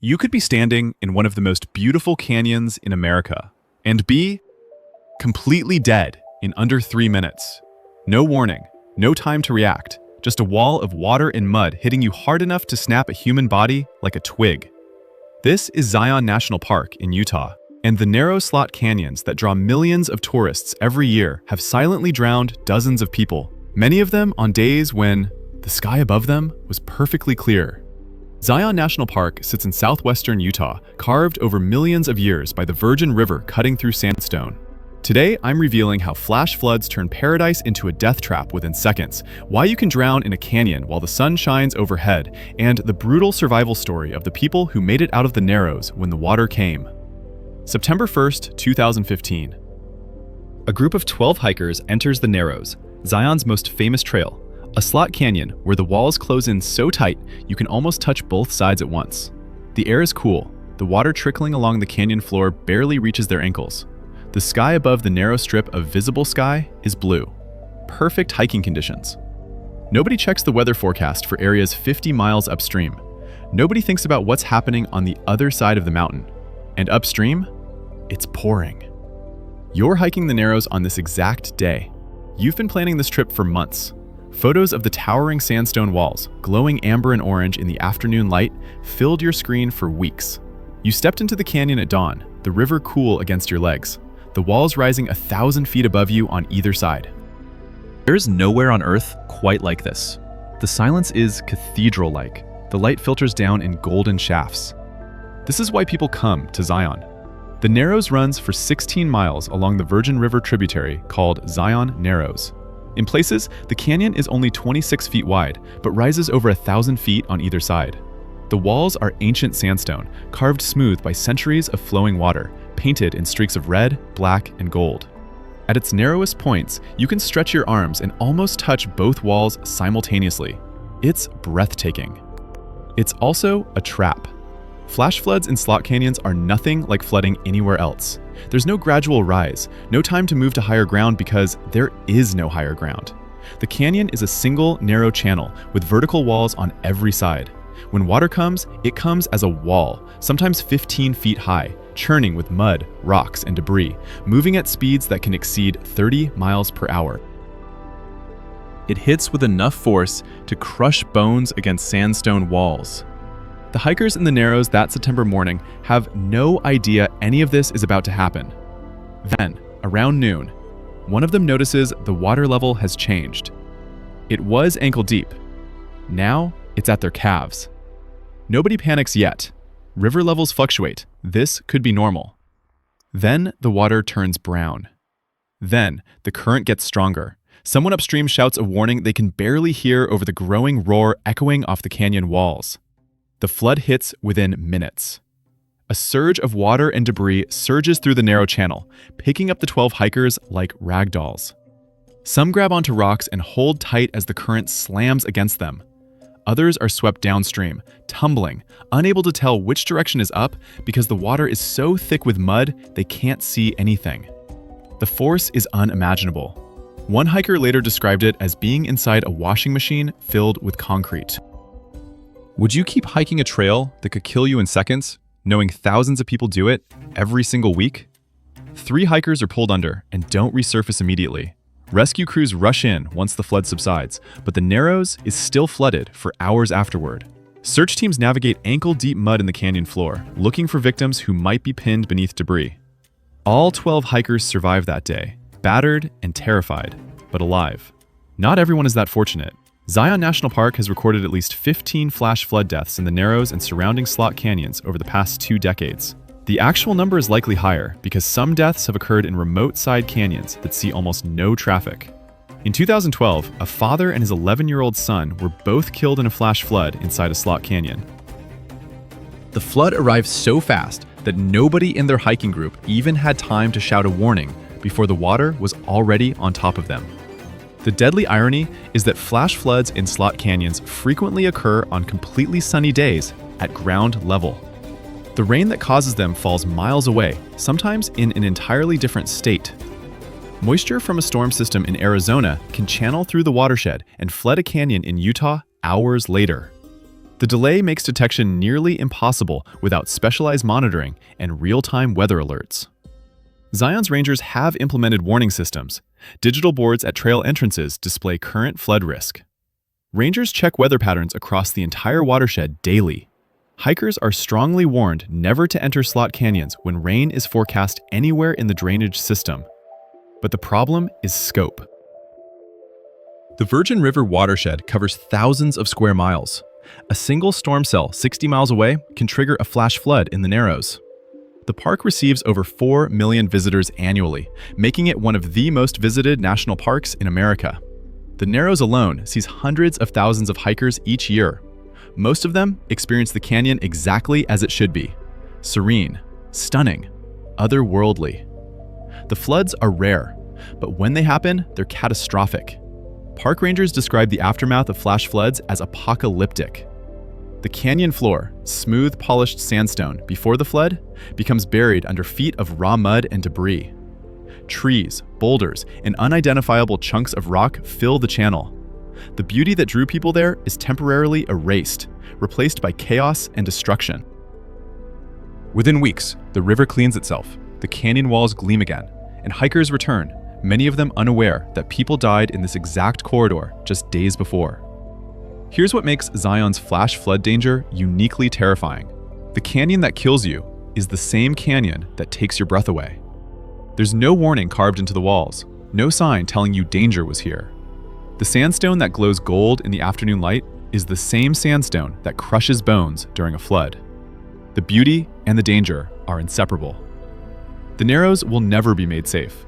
You could be standing in one of the most beautiful canyons in America and be completely dead in under 3 minutes. No warning, no time to react, just a wall of water and mud hitting you hard enough to snap a human body like a twig. This is Zion National Park in Utah, and the narrow slot canyons that draw millions of tourists every year have silently drowned dozens of people, many of them on days when the sky above them was perfectly clear. Zion National Park sits in southwestern Utah, carved over millions of years by the Virgin River cutting through sandstone. Today, I'm revealing how flash floods turn paradise into a death trap within seconds, why you can drown in a canyon while the sun shines overhead, and the brutal survival story of the people who made it out of the Narrows when the water came. September 1st, 2015. A group of 12 hikers enters the Narrows, Zion's most famous trail, a slot canyon where the walls close in so tight you can almost touch both sides at once. The air is cool, the water trickling along the canyon floor barely reaches their ankles. The sky above the narrow strip of visible sky is blue. Perfect hiking conditions. Nobody checks the weather forecast for areas 50 miles upstream. Nobody thinks about what's happening on the other side of the mountain. And upstream, it's pouring. You're hiking the Narrows on this exact day. You've been planning this trip for months. Photos of the towering sandstone walls, glowing amber and orange in the afternoon light, filled your screen for weeks. You stepped into the canyon at dawn, the river cool against your legs, the walls rising 1,000 feet above you on either side. There's nowhere on Earth quite like this. The silence is cathedral-like. The light filters down in golden shafts. This is why people come to Zion. The Narrows runs for 16 miles along the Virgin River tributary called Zion Narrows. In places, the canyon is only 26 feet wide, but rises over 1,000 feet on either side. The walls are ancient sandstone, carved smooth by centuries of flowing water, painted in streaks of red, black, and gold. At its narrowest points, you can stretch your arms and almost touch both walls simultaneously. It's breathtaking. It's also a trap. Flash floods in slot canyons are nothing like flooding anywhere else. There's no gradual rise, no time to move to higher ground because there is no higher ground. The canyon is a single narrow channel with vertical walls on every side. When water comes, it comes as a wall, sometimes 15 feet high, churning with mud, rocks, and debris, moving at speeds that can exceed 30 miles per hour. It hits with enough force to crush bones against sandstone walls. The hikers in the Narrows that September morning have no idea any of this is about to happen. Then, around noon, one of them notices the water level has changed. It was ankle deep. Now, it's at their calves. Nobody panics yet. River levels fluctuate. This could be normal. Then the water turns brown. Then the current gets stronger. Someone upstream shouts a warning they can barely hear over the growing roar echoing off the canyon walls. The flood hits within minutes. A surge of water and debris surges through the narrow channel, picking up the 12 hikers like rag dolls. Some grab onto rocks and hold tight as the current slams against them. Others are swept downstream, tumbling, unable to tell which direction is up because the water is so thick with mud they can't see anything. The force is unimaginable. One hiker later described it as being inside a washing machine filled with concrete. Would you keep hiking a trail that could kill you in seconds, knowing thousands of people do it every single week? 3 hikers are pulled under and don't resurface immediately. Rescue crews rush in once the flood subsides, but the Narrows is still flooded for hours afterward. Search teams navigate ankle-deep mud in the canyon floor, looking for victims who might be pinned beneath debris. All 12 hikers survive that day, battered and terrified, but alive. Not everyone is that fortunate. Zion National Park has recorded at least 15 flash flood deaths in the Narrows and surrounding slot canyons over the past 2 decades. The actual number is likely higher because some deaths have occurred in remote side canyons that see almost no traffic. In 2012, a father and his 11-year-old son were both killed in a flash flood inside a slot canyon. The flood arrived so fast that nobody in their hiking group even had time to shout a warning before the water was already on top of them. The deadly irony is that flash floods in slot canyons frequently occur on completely sunny days at ground level. The rain that causes them falls miles away, sometimes in an entirely different state. Moisture from a storm system in Arizona can channel through the watershed and flood a canyon in Utah hours later. The delay makes detection nearly impossible without specialized monitoring and real-time weather alerts. Zion's rangers have implemented warning systems. Digital boards at trail entrances display current flood risk. Rangers check weather patterns across the entire watershed daily. Hikers are strongly warned never to enter slot canyons when rain is forecast anywhere in the drainage system. But the problem is scope. The Virgin River watershed covers thousands of square miles. A single storm cell 60 miles away can trigger a flash flood in the Narrows. The park receives over 4 million visitors annually, making it one of the most visited national parks in America. The Narrows alone sees hundreds of thousands of hikers each year. Most of them experience the canyon exactly as it should be: serene, stunning, otherworldly. The floods are rare, but when they happen, they're catastrophic. Park rangers describe the aftermath of flash floods as apocalyptic. The canyon floor, smooth, polished sandstone before the flood, becomes buried under feet of raw mud and debris. Trees, boulders, and unidentifiable chunks of rock fill the channel. The beauty that drew people there is temporarily erased, replaced by chaos and destruction. Within weeks, the river cleans itself, the canyon walls gleam again, and hikers return, many of them unaware that people died in this exact corridor just days before. Here's what makes Zion's flash flood danger uniquely terrifying. The canyon that kills you is the same canyon that takes your breath away. There's no warning carved into the walls, no sign telling you danger was here. The sandstone that glows gold in the afternoon light is the same sandstone that crushes bones during a flood. The beauty and the danger are inseparable. The Narrows will never be made safe.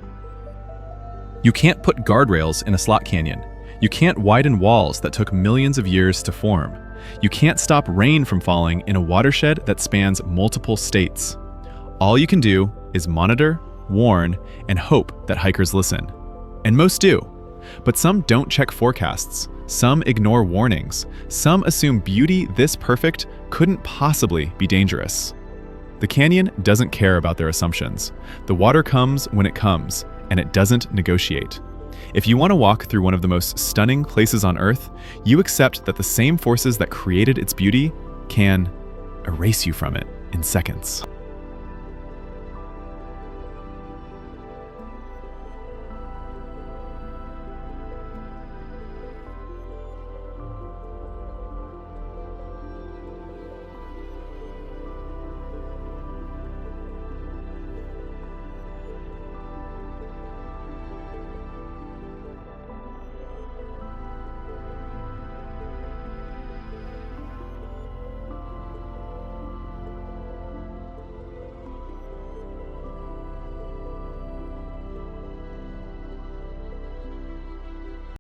You can't put guardrails in a slot canyon. You can't widen walls that took millions of years to form. You can't stop rain from falling in a watershed that spans multiple states. All you can do is monitor, warn, and hope that hikers listen. And most do. But some don't check forecasts. Some ignore warnings. Some assume beauty this perfect couldn't possibly be dangerous. The canyon doesn't care about their assumptions. The water comes when it comes, and it doesn't negotiate. If you want to walk through one of the most stunning places on Earth, you accept that the same forces that created its beauty can erase you from it in seconds.